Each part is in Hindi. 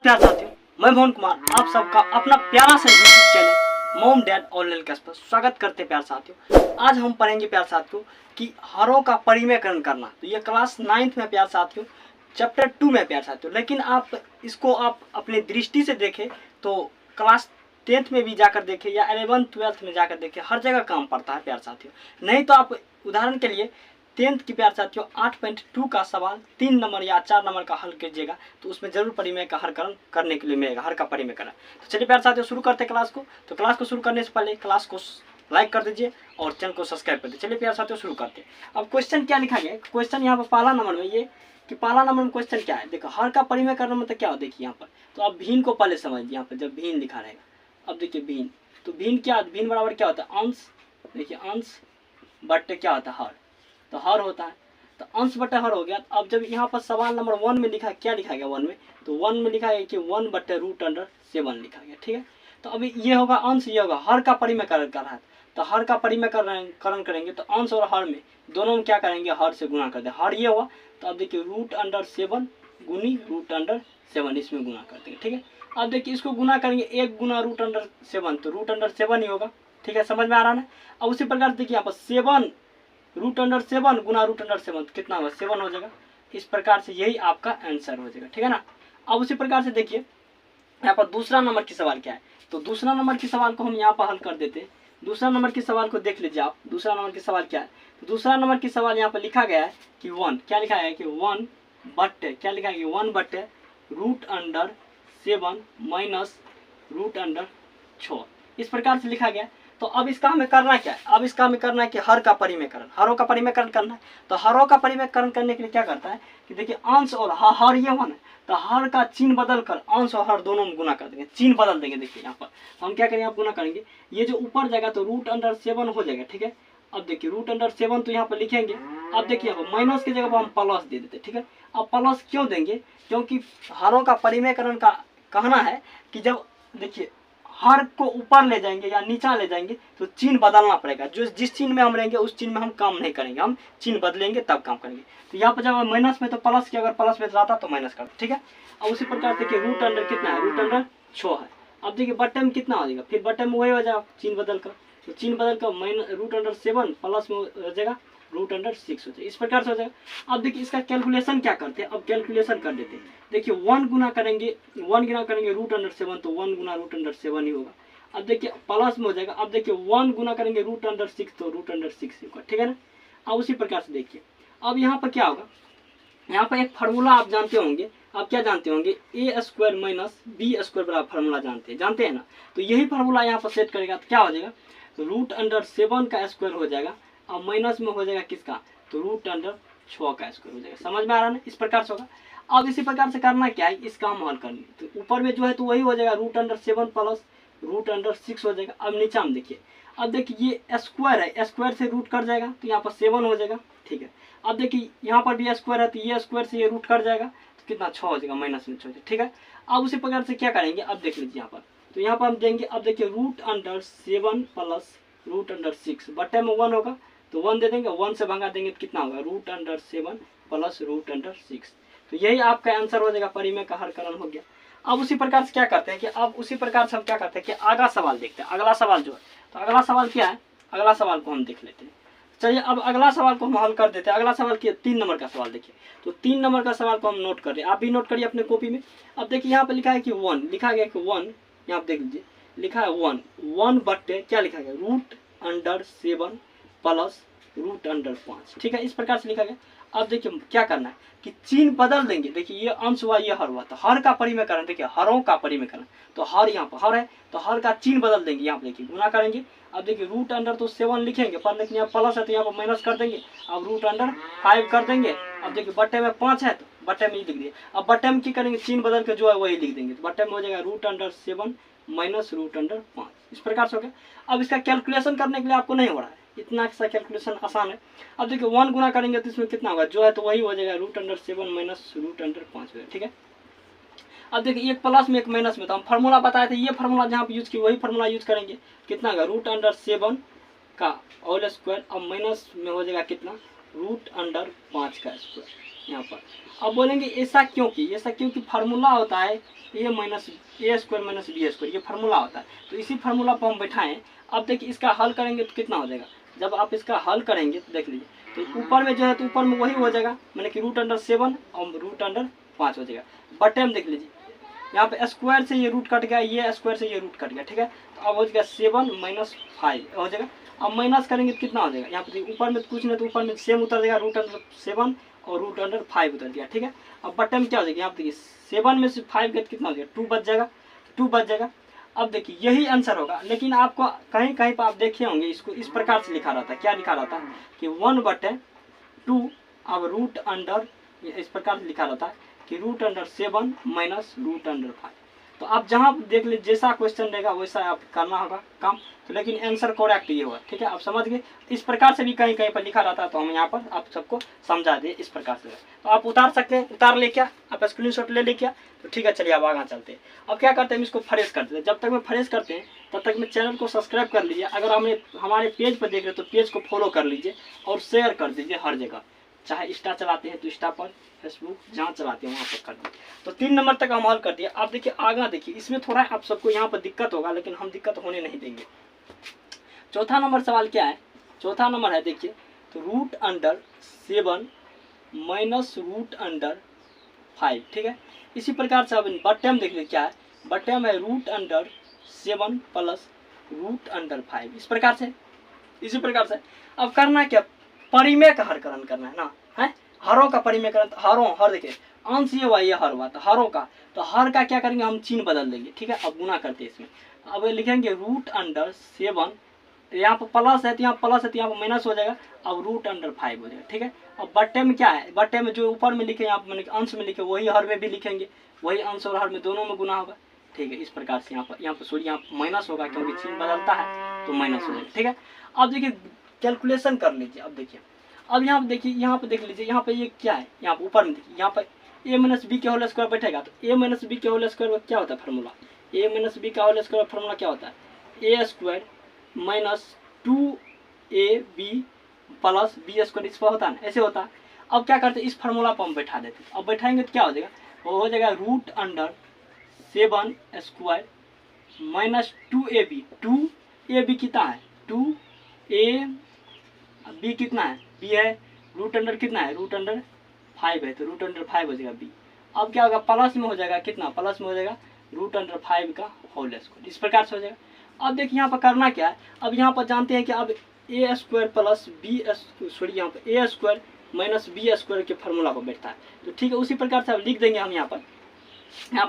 प्यार साथियों, मैं मोहन कुमार आप सबका अपना प्यारा सा YouTube channel mom dad online class पर स्वागत करते प्यार साथियों। आज हम पढ़ेंगे प्यार साथियों कि हरों का परिमेयकरण करना। तो ये क्लास 9th में प्यार साथियों, चैप्टर 2 में प्यार साथियों। लेकिन आप इसको आप अपनी दृष्टि से देखें तो क्लास 10th में भी जाकर देखें या 11th 12th में जाकर देखें, हर जगह काम पड़ता है प्यार साथियों। नहीं तो आप उदाहरण के लिए 10th की प्यार साथियों 8.2 का सवाल 3 नंबर या 4 नंबर का हल कीजिएगा तो उसमें जरूर परिमेय का हलकरण करने के लिए मिलेगा, हर का परिमेयकरण। तो चलिए प्यार साथियों शुरू करते हैं क्लास को। तो क्लास को शुरू करने से पहले क्लास को लाइक कर दीजिए और चैनल को सब्सक्राइब कर दीजिए। चलिए प्यार साथियों शुरू करते हैं। अब क्वेश्चन क्या लिखा गया, क्वेश्चन यहाँ पर पहला नंबर में ये कि पहला नंबर में क्वेश्चन क्या है, देखो हर का परिमेयकरण मतलब क्या हो, देखिए यहाँ पर। तो अब भीन को पहले समझिए, यहाँ पर जब भीन लिखा रहेगा, अब देखिए भीन, तो भीन क्या, भीन बराबर क्या होता है, अंश। देखिए अंश बट्टे क्या होता है, हर, तो हर होता है। तो अंश बट्टा हर हो गया। अब जब यहाँ पर सवाल नंबर 1 में लिखा, क्या लिखा गया 1 में, तो 1 में लिखा है कि 1/√7 लिखा गया, ठीक है। तो अभी ये होगा अंश, ये होगा हर का परिमेयकरण कर रहा है। तो हर का परिमेयकरण करेंगे तो अंश और हर में दोनों में क्या करेंगे, हर से गुणा कर दे, हर ये हुआ। तो अब देखिए √7 गुनी √7 इसमें गुणा कर देंगे, ठीक है। अब देखिए इसको गुना करेंगे, 1 गुना √7 तो √7 ही होगा, ठीक है, समझ में आ रहा है ना। अब उसी प्रकार देखिए यहाँ पर 7 √7 गुना √7 कितना होगा, 7 हो जाएगा। इस प्रकार से यही आपका आंसर हो जाएगा, ठीक है ना। अब उसी प्रकार से देखिए यहाँ पर दूसरा नंबर की सवाल क्या है, तो दूसरा नंबर की सवाल को हम यहाँ पर हल कर देते हैं। दूसरा नंबर की सवाल को देख लीजिए आप, दूसरा नंबर की सवाल क्या है। तो दूसरा नंबर की सवाल यहाँ पर लिखा गया है कि 1, क्या लिखा है कि 1 बट्टे, क्या लिखा है कि 1/√7 माइनस √6, इस प्रकार से लिखा गया। तो अब इसका हमें करना क्या है, अब इसका हमें करना है कि हर का परिमेयकरण, हरों का परिमेयकरण करना है। तो हरों का परिमेयकरण करने के लिए क्या करता है कि देखिए अंश और हर ये वन है, तो हर का चिन्ह बदल कर अंश और हर दोनों में गुना कर देंगे, चिन्ह बदल देंगे। देखिए यहाँ पर हम क्या करेंगे, आप गुना करेंगे, ये जो ऊपर जाएगा तो √7 हो जाएगा, ठीक है। अब देखिए √7 तो यहाँ पर लिखेंगे। अब देखिए माइनस की जगह पर हम प्लस दे देते, ठीक है। अब प्लस क्यों देंगे, क्योंकि हरों का परिमेयकरण का कहना है कि जब देखिए हर को ऊपर ले जाएंगे या नीचा ले जाएंगे तो चिन्ह बदलना पड़ेगा। जो जिस चिन्ह में हम रहेंगे उस चिन्ह में हम काम नहीं करेंगे, हम चिन्ह बदलेंगे तब काम करेंगे। तो यहाँ पर जब माइनस में तो प्लस की, अगर प्लस में जाता तो माइनस करते, ठीक है। और उसी प्रकार देखिए √अंडर कितना है, √6 है। अब देखिए बट्टे में कितना हो जाएगा, फिर बट्टे में वही हो जाएगा चिन्ह बदल कर, तो चिन्ह बदल कर √7 प्लस में हो जाएगा √6 हो जाएगा, इस प्रकार से हो जाएगा। अब देखिए इसका कैलकुलेशन क्या करते हैं, अब कैलकुलेशन कर देते हैं। देखिए 1 गुना करेंगे, 1 गुना करेंगे √7 तो 1 गुना √7 ही होगा। अब देखिए प्लस में हो जाएगा। अब देखिए 1 गुना करेंगे √6 तो √6 होगा, ठीक है ना। अब उसी प्रकार से देखिए अब यहाँ पर क्या होगा, यहाँ पर एक फार्मूला आप जानते होंगे, आप क्या जानते होंगे, a² माइनस b² बराबर फार्मूला जानते हैं ना। तो यही फार्मूला यहाँ पर सेट करेगा तो क्या हो जाएगा, √7 का स्क्वायर हो जाएगा, अब माइनस में हो जाएगा किसका, तो √6 का स्क्वायर हो जाएगा। समझ में आ रहा है ना, इस प्रकार से होगा। अब इसी प्रकार से करना क्या है, इसका हम हल करनी, तो ऊपर में जो है तो वही हो जाएगा √7 प्लस √6 हो जाएगा। अब नीचे हम देखिए, अब देखिए ये स्क्वायर है, स्क्वायर से रूट कट जाएगा तो यहाँ पर 7 हो जाएगा, ठीक है। अब देखिए यहाँ पर भी स्क्वायर है तो ये स्क्वायर से ये रूट कट जाएगा तो कितना 6 हो जाएगा, माइनस में 6 हो जाएगा, ठीक है। अब उसी प्रकार से क्या करेंगे, अब देख लीजिए यहाँ पर, तो यहाँ पर हम देंगे, अब देखिए √7 प्लस √6 बट्टे में 1 होगा तो 1 दे देंगे, 1 से भंगा देंगे तो कितना होगा √7 प्लस √6। तो यही आपका आंसर हो जाएगा, परिमेय का हलकरण हो गया। अब उसी प्रकार से क्या करते हैं कि अब उसी प्रकार से हम क्या करते हैं कि अगला सवाल देखते हैं। अगला सवाल जो है, तो अगला सवाल क्या है, अगला सवाल को हम देख लेते हैं। चलिए अब अगला सवाल को हम हल कर देते हैं। अगला सवाल क्या, 3 नंबर का सवाल देखिए। तो 3 नंबर का सवाल को हम नोट कर रहे हैं, आप भी नोट करिए अपने कॉपी में। अब देखिए यहाँ पे लिखा है कि 1, लिखा गया कि 1, यहाँ पे देख लीजिए लिखा है 1 बट्टे क्या लिखा गया, √7 प्लस √5, ठीक है, इस प्रकार से लिखा गया। अब देखिए क्या करना है कि चिन्ह बदल देंगे। देखिए ये अंश हुआ, ये हर हुआ, तो हर का परिमेयकरण, देखिए हरों का परिमेयकरण, तो हर यहाँ पर हर है तो हर का चिन्ह बदल देंगे, यहाँ पर देखिए गुना करेंगे। अब देखिए √अंडर तो 7 लिखेंगे पर, लेकिन यहाँ प्लस है तो यहाँ पर माइनस कर देंगे। अब √5 कर देंगे। अब देखिए बट्टे में 5 है तो बट्टे में ही लिख दिए। अब बट्टे में क्या करेंगे, चिन्ह बदल के जो है वही लिख देंगे, तो बट्टे में हो जाएगा √7 माइनस √5, इस प्रकार से हो गया। अब इसका कैलकुलेशन करने के लिए आपको नहीं हो रहा है, इतना सा कैलकुलेशन आसान है। अब देखिए 1 गुना करेंगे तो इसमें कितना होगा, जो है तो वही हो जाएगा √7 माइनस √5, ठीक है। अब देखिए एक प्लस में एक माइनस में, तो हम फार्मूला बताए थे, ये फार्मूला जहाँ पे यूज की वही फार्मूला यूज करेंगे। कितना होगा √7 का होल स्क्वायर, अब माइनस में हो जाएगा कितना, √5 का स्क्वायर, यहाँ पर। अब बोलेंगे ऐसा क्योंकि, ऐसा क्योंकि फार्मूला होता है ए माइनस ए स्क्वायर माइनस बी स्क्वायर, ये फार्मूला होता है। तो इसी फार्मूला पर हम बैठाएं। अब देखिए इसका हल करेंगे तो कितना हो जाएगा, जब आप इसका हल करेंगे तो देख लीजिए, तो ऊपर में जो है तो ऊपर में वही हो जाएगा, मैंने कि √7 और √5 हो जाएगा। बटे में देख लीजिए यहाँ पे स्क्वायर से ये रूट कट गया, ये स्क्वायर से ये रूट कट गया, ठीक है। तो अब हो जाएगा 7 - 5 हो जाएगा। अब माइनस करेंगे तो कितना हो जाएगा, यहाँ पे ऊपर में कुछ नहीं तो ऊपर में सेम उतर जाएगा, √7 और √5 उतर गया, ठीक है। अब बटन में क्या हो जाएगा, यहाँ पे देखिए 7 में से 5 गया कितना हो जाएगा, 2 बच जाएगा, 2 बच जाएगा। अब देखिए यही आंसर होगा, लेकिन आपको कहीं कहीं पर आप देखे होंगे इसको इस प्रकार से लिखा रहता है। क्या लिखा रहता है कि 1/2 अब √, इस प्रकार से लिखा रहता है कि √7 माइनस √5। तो आप जहाँ देख लीजिए जैसा क्वेश्चन रहेगा वैसा आप करना होगा काम, तो लेकिन आंसर करेक्ट ये होगा, ठीक है। आप समझ गए, इस प्रकार से भी कहीं कहीं पर लिखा रहता है, तो हम यहाँ पर आप सबको समझा दें इस प्रकार से। तो आप उतार सकते हैं, उतार ले क्या, आप स्क्रीनशॉट ले क्या, तो ठीक है। चलिए अब आगे चलते हैं। अब क्या करते हैं, हम इसको फ्रेश करते हैं। जब तक में फ्रेश करते हैं तब तक में चैनल को सब्सक्राइब कर लीजिए। अगर हमें हमारे पेज पर देख रहे हो तो पेज को फॉलो कर लीजिए और शेयर कर दीजिए हर जगह, चाहे इंस्टा चलाते हैं तो इंस्टा पर, फेसबुक जहाँ चलाते हैं वहाँ पर कर दिए। तो 3 नंबर तक हम हल कर दिया। आप देखिए आगे देखिए, इसमें थोड़ा आप सबको यहाँ पर दिक्कत होगा, लेकिन हम दिक्कत होने नहीं देंगे। चौथा नंबर सवाल क्या है, चौथा नंबर है देखिए, तो √7 माइनस √5, ठीक है। इसी प्रकार से अब बटम देख लीजिए क्या है, बटम है √7 प्लस √5, इस प्रकार से, इसी प्रकार से। अब करना क्या, परिमेय का हरकरण करना है ना, है हरों का परिमेयकरण। हर देखिए अंश ये हुआ, ये हर हुआ, तो हरों का, तो हर का क्या करेंगे हम चिन्ह बदल देंगे, ठीक है। अब गुना करते हैं इसमें, अब लिखेंगे √7, यहाँ पर प्लस है तो यहाँ प्लस है तो यहाँ पर माइनस हो जाएगा, अब √5 हो जाएगा, ठीक है। अब बट्टे में क्या है, बट्टे में जो ऊपर में लिखे यहाँ पर अंश में लिखे वही हर में भी लिखेंगे, वही अंश और हर में दोनों में गुना होगा, ठीक है। इस प्रकार से यहाँ पर सॉरी यहाँ माइनस होगा क्योंकि चिन्ह बदलता है तो माइनस हो जाएगा, ठीक है। अब देखिए कैलकुलेशन कर लीजिए। अब देखिए, अब यहाँ पे देखिए, यहाँ पे देख लीजिए, यहाँ पे ये क्या है, यहाँ पे ऊपर में देखिए, यहाँ पर a - b के होल स्क्वायर बैठेगा, तो a - b के होल स्क्वायर में क्या होता है फार्मूला, a - b का होल स्क्वायर फार्मूला क्या होता है, a² minus 2ab plus b² इस पर होता है ना, ऐसे होता है। अब क्या करते हैं, इस फार्मूला पर हम बैठा देते हैं। अब बैठाएंगे तो क्या हो जाएगा, वो हो जाएगा √7² माइनस 2ab, 2ab कितना है, 2ab कितना है, b है, √, कितना है, √5 है, तो √5 हो जाएगा b। अब क्या होगा, प्लस में हो जाएगा, कितना प्लस में हो जाएगा, √5 का होल स्क्वायर, इस प्रकार से हो जाएगा। अब देखिए यहाँ पर करना क्या है, अब यहाँ पर जानते हैं कि अब a² प्लस यहाँ पर a² माइनस b² के फार्मूला पर बैठता है, तो ठीक है। उसी प्रकार से अब लिख देंगे हम यहाँ पर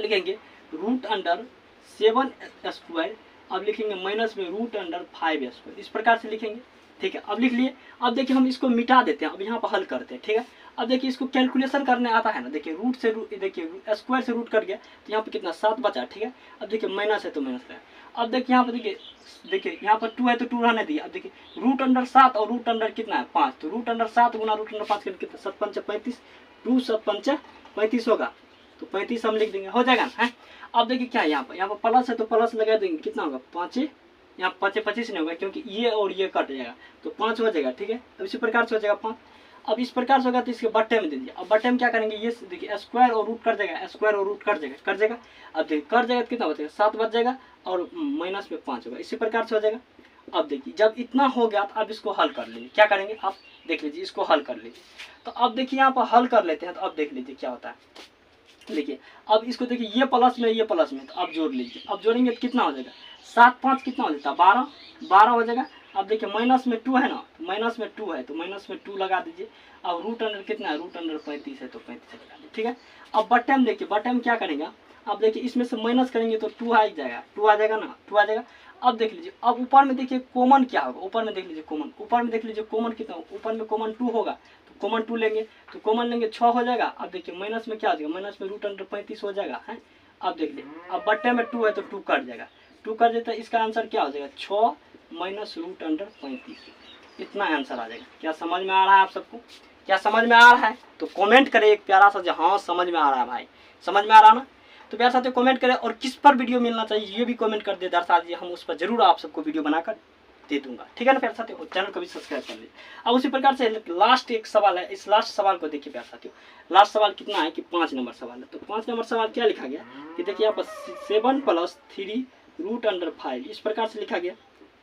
लिखेंगे √7², अब लिखेंगे माइनस में √5², इस प्रकार से लिखेंगे, ठीक है। अब लिख लिए। अब देखिए हम इसको मिटा देते हैं, अब यहाँ पर हल करते हैं, ठीक है। अब देखिए इसको कैलकुलेशन करने आता है ना, देखिए देखिए स्क्वायर से रूट कट गया तो यहाँ पे कितना 7 बचा, ठीक है। अब देखिए माइनस है तो माइनस है। अब देखिए यहाँ पर देखिए यहाँ पर 2 है तो 2 रहने दिए। अब देखिए √7 और √, कितना है 5, तो √7 गुना √5 कितना, 7 × 5 = 35, 2 × 7 = 35 होगा, तो 35 हम लिख देंगे, हो जाएगा ना, है। अब देखिए क्या है, यहाँ पर प्लस है तो प्लस लगा देंगे, कितना होगा 5, यहाँ 5 × 25 नहीं होगा क्योंकि ये और ये कट जाएगा, तो 5 हो जाएगा, ठीक है। अब इसी प्रकार से हो जाएगा 5। अब इस प्रकार से होगा तो इसके बट्टे में दे दीजिए। अब बट्टे में क्या करेंगे, ये देखिए स्क्वायर और रूट कट जाएगा, स्क्वायर और रूट कट जाएगा। अब देखिए कट जाएगा तो कितना बचेगा, 7 बच जाएगा और माइनस में 5 होगा, इसी प्रकार से हो जाएगा। अब देखिए जब इतना हो गया तो अब इसको हल कर लीजिए। क्या करेंगे, आप देख लीजिए, इसको हल कर लीजिए। तो अब देखिए यहाँ पर हल कर लेते हैं, तो अब देख लीजिए क्या होता है। देखिए अब इसको देखिए, ये प्लस में ये प्लस में, तो अब जोड़ लीजिए। अब जोड़ेंगे तो कितना हो जाएगा, 7 × 5 कितना हो जाता है, 12 हो जाएगा। अब देखिए माइनस में 2 है ना, माइनस में 2 है तो माइनस में 2 लगा दीजिए। अब √, कितना है, √35 है तो 35 लगा दीजिए, ठीक है। अब बट्टे में देखिए, बट्टे में क्या करेंगे, अब देखिए इसमें से माइनस करेंगे तो 2 आ जाएगा, 2 आ जाएगा ना, 2 आ जाएगा। अब देख लीजिए, अब ऊपर में देखिए कॉमन क्या होगा, ऊपर में देख लीजिए कॉमन, ऊपर में देख लीजिए कॉमन कितना, ऊपर में कॉमन 2 होगा, तो कॉमन 2 लेंगे, तो कॉमन लेंगे 6 हो जाएगा। अब देखिए माइनस में क्या हो जाएगा, माइनस में √35 हो जाएगा, है। अब देख लीजिए, अब बट्टे में 2 है तो 2 कट जाएगा, 2 कट जाता है, इसका आंसर क्या हो जाएगा, 6 माइनस √35, इतना आंसर आ जाएगा। क्या समझ में आ रहा है आप सबको, क्या समझ में आ रहा है, तो कमेंट करें एक प्यारा सा, हाँ समझ में आ रहा है भाई, समझ में आ रहा ना, तो प्यार साथियों कमेंट करें। और किस पर वीडियो मिलना चाहिए ये भी कमेंट कर दे, दर्शा दीजिए, हम उस पर जरूर आप सबको वीडियो बनाकर दे दूंगा। ठीक है ना प्यारे साथियों, चैनल को भी सब्सक्राइब कर लीजिए। अब उसी प्रकार से लास्ट एक सवाल है, इस लास्ट सवाल को देखिए प्यारे साथियों। लास्ट सवाल कितना है कि 5 नंबर सवाल है। तो 5 नंबर सवाल क्या लिखा गया कि देखिए यहाँ पर 7 + 3 √5 इस प्रकार से लिखा गया।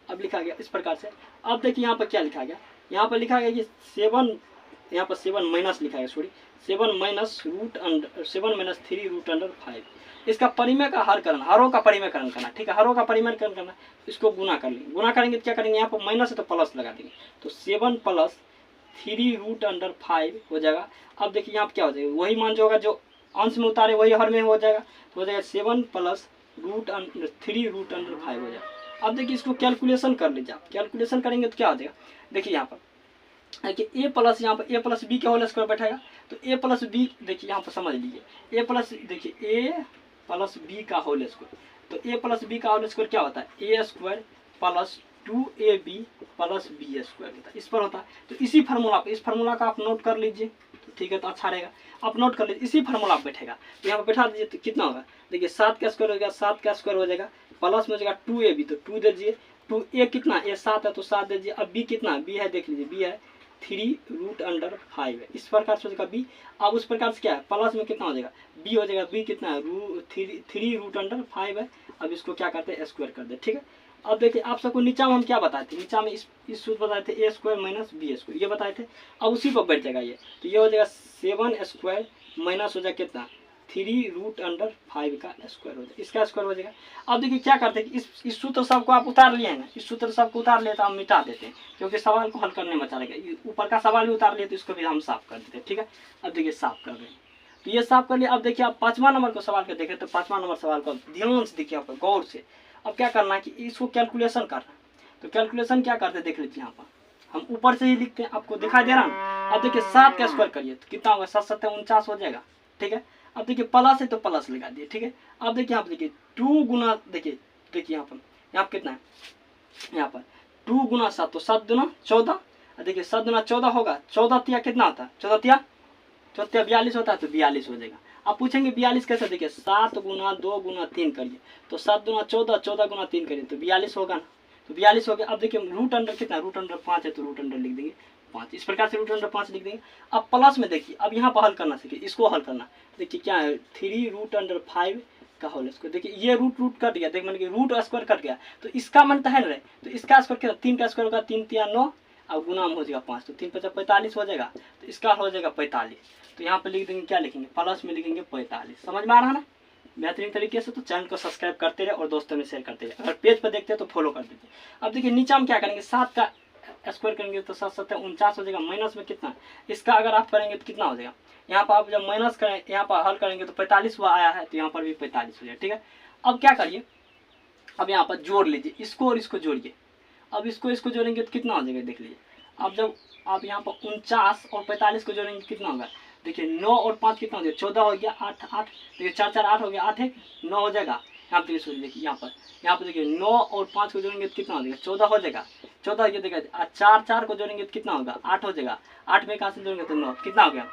अब लिखा गया इस प्रकार से। अब देखिए यहाँ पर क्या लिखा गया, यहाँ पर लिखा गया कि 7 यहाँ पर 7 माइनस लिखा है, सॉरी 7 - 3 √5 इसका परिमेय का हर करना, हरों का परिमेयकरण करना। ठीक है, हरों का परिमेयकरण करना, इसको गुना कर लेंगे। गुना करेंगे तो क्या करेंगे, यहाँ पर माइनस है तो प्लस लगा देंगे। तो 7 + 3 √5 हो जाएगा। अब देखिए यहाँ पर क्या हो जाएगा, वही मान जो होगा जो अंश में उतारे वही हर में हो जाएगा। तो हो जाएगा 7 + 3 √5 हो जाएगा। अब देखिए इसको कैलकुलेशन कर लीजिए आप। कैलकुलेशन करेंगे तो क्या हो जाएगा, देखिए यहाँ पर देखिए a प्लस यहाँ पर a + b का होल स्क्वायर बैठेगा। तो a + b देखिए यहाँ पर समझ लीजिए, a प्लस देखिए a + b का होल स्क्वायर। तो a + b का होल स्क्वायर क्या होता है, a² + 2ab + b² होता है, इस पर होता है। तो इसी फार्मूला का आप नोट कर लीजिए, तो ठीक है, तो अच्छा रहेगा। आप नोट कर लीजिए, इसी फार्मूला आप बैठेगा। तो यहाँ पर बैठा दीजिए तो कितना होगा, देखिए 7 का स्क्वायर हो गया, 7 का स्क्वायर हो जाएगा, प्लस में हो जाएगा 2ab, तो 2 दे दीजिए। 2a कितना, a 7 है तो 7 दे दीजिए। अब b कितना, b है देख लीजिए, b है 3 √5 है, इस प्रकार से हो जाएगा b। अब उस प्रकार से क्या है, प्लस में कितना हो जाएगा, b हो जाएगा, b कितना है 3 √5 है। अब इसको क्या करते हैं, स्क्वायर कर दे। ठीक है, अब देखिए आप सबको नीचा में हम क्या बताए थे, नीचा में इस सूत्र बताए थे a² - b² ये बताए थे। अब उसी पर बैठ जाएगा ये, तो ये हो जाएगा 7² माइनस हो जाएगा कितना 3 √5 का स्क्वायर हो जाएगा, इसका स्क्वायर हो जाएगा। अब देखिए क्या करते हैं कि इस सूत्र सबको आप उतार लिए हैं ना, इस सूत्र सबको उतार लिए तो हम मिटा देते हैं, क्योंकि सवाल को हल करने में अच्छा लगेगा। ऊपर का सवाल भी उतार लिए तो इसको भी हम साफ कर देते हैं। ठीक है, अब देखिए साफ कर रहे हैं, तो ये साफ कर लिया। अब देखिए आप 5वां नंबर को सवाल को देखें, तो 5वां नंबर सवाल को ध्यान से देखिए, आप गौर से। अब क्या करना है कि इसको कैलकुलेशन करना है। तो कैलकुलेशन क्या करते हैं देख लीजिए, यहाँ पर हम ऊपर से ही लिखते हैं, आपको दिखाई दे रहा है। अब देखिए 7 का स्क्वायर करिए तो कितना होगा, 7 × 7 = 49 हो जाएगा। ठीक है, अब देखिए प्लस है तो प्लस लगा दिए। ठीक है, अब देखिए यहाँ पर देखिए 2 गुना, देखिए यहाँ पर कितना है, यहाँ पर 2 × 7 तो 7 दूना 14। देखिए 7 दूना 14 होगा, 14 तिया कितना होता है, 14 तिया 42 होता है, तो 42 हो जाएगा। आप पूछेंगे 42 कैसे, देखिए 7 × 2 × 3 करिए, तो 7 दूना 14, 14 × 3 करिए तो 42 होगा ना, तो 42 हो गया। अब देखिए √अंडर कितना, √5 है तो √अंडर लिख देंगे 5, इस प्रकार से √5 लिख देंगे। अब प्लस में देखिए, अब यहाँ पर हल करना सीखिए, इसको हल करना। देखिए क्या है 3 √5 का होल स्क्वायर। देखिए ये रूट कट गया, देख मैंने कि रूट स्क्वायर कट गया, तो इसका मन तो है ना, तो इसका स्क्वायर क्या, 3 का स्क्वायर होगा 3 × 9 और गुना में हो जाएगा 5, तो 3 × 5 = 45 हो जाएगा, तो इसका हो जाएगा 45। तो यहाँ पे लिख देंगे, क्या लिखेंगे, प्लस में लिखेंगे 45। समझ में आ रहा है ना बेहतरीन तरीके से। तो चैनल को सब्सक्राइब करते रहे और दोस्तों में शेयर करते रहे। अगर पेज पर देखते हैं तो फॉलो कर दीजिए। अब देखिए नीचे हम क्या करेंगे, 7 का स्क्वायर करेंगे तो 7 × 7 = 49 हो जाएगा। माइनस में कितना, इसका अगर आप करेंगे तो कितना हो जाएगा, यहाँ पर आप जब माइनस करें, यहाँ पर हल करेंगे तो 45 हुआ आया है, तो यहाँ पर भी 45 हो जाएगा। ठीक है, अब क्या करिए, अब यहाँ पर जोड़ लीजिए, इसको और इसको जोड़िए। अब इसको जोड़ेंगे तो कितना हो जाएगा देख लीजिए। अब जब आप यहाँ पर 49 और 45 को जोड़ेंगे कितना होगा, देखिए 9 और 5 कितना हो गया, 14 हो गया, 8 देखिए 4 4 8 हो गया, 8 1 9 हो जाएगा। यहाँ पे देखिए यहाँ पर देखिए 9 और 5 को जोड़ेंगे तो कितना हो जाएगा, 14 हो जाएगा। 14 ये देखिए 4 4 को जोड़ेंगे तो कितना होगा, 8 हो जाएगा। 8 में कहाँ से जोड़ेंगे तो 9, कितना हो गया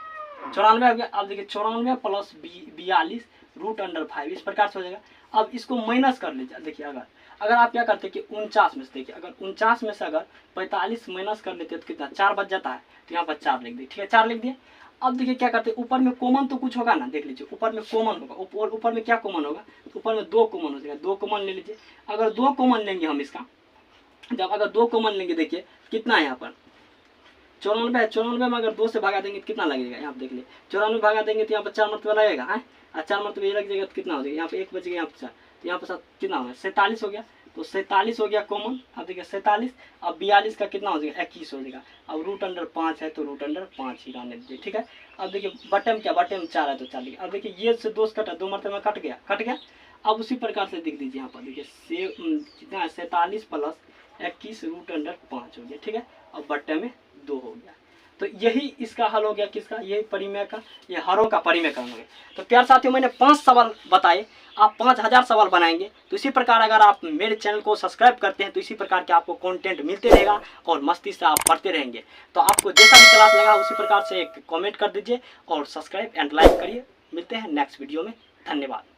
94 हो गया। अब देखिए 94 + 42 √5 इस प्रकार से हो जाएगा। अब इसको माइनस कर लीजिए। देखिए अगर आप क्या करते हैं कि 49 में से, देखिए अगर 49 में से अगर 45 माइनस कर लेते हैं तो कितना 4 बच जाता है, तो यहाँ पर 4 लिख दिए। ठीक है, 4 लिख दिए। अब देखिए क्या करते हैं, ऊपर में कॉमन तो कुछ होगा ना, देख लीजिए ऊपर में कॉमन होगा, ऊपर में क्या कॉमन होगा, तो ऊपर में 2 कॉमन हो जाएगा, 2 कॉमन ले लीजिए। अगर 2 कॉमन लेंगे हम इसका, जब अगर 2 कॉमन लेंगे, देखिए कितना है यहाँ पर 94 है, 94 में अगर 2 से भागा देंगे तो कितना लगेगा, यहाँ पर देख लीजिए 94 भागा देंगे तो यहाँ पर 4 मरतबा लगेगा है, और 4 मरतबा ये लग जाएगा तो कितना हो जाएगा, यहाँ पे 1 बच गया, यहाँ पर 4, तो यहाँ पर 7 कितना होगा 47 हो गया। तो 47 हो गया कॉमन। अब देखिए 47, अब 42 का कितना हो जाएगा 21 हो जाएगा। अब √5 है तो √5 ही रहने दीजिए। ठीक है, अब देखिए बटे में क्या, बटे में 4 है तो 4 लिखिए। अब देखिए ये से 2 कटा, 2 मरतबा कट गया। अब उसी प्रकार से लिख दीजिए यहाँ पर, देखिए कितना है 47 + 21 √5 हो गया। ठीक है, अब बटे में 2 हो गया। तो यही इसका हल हो गया, किसका, यही परिमेय का, ये हरों का परिमेयकरण हो गया। तो प्यार साथियों मैंने 5 सवाल बताए, आप 5000 सवाल बनाएंगे। तो इसी प्रकार अगर आप मेरे चैनल को सब्सक्राइब करते हैं तो इसी प्रकार के आपको कंटेंट मिलते रहेगा और मस्ती से आप पढ़ते रहेंगे। तो आपको जैसा भी क्लास लगा उसी प्रकार से एक कमेंट कर दीजिए और सब्सक्राइब एंड लाइक करिए। मिलते हैं नेक्स्ट वीडियो में, धन्यवाद।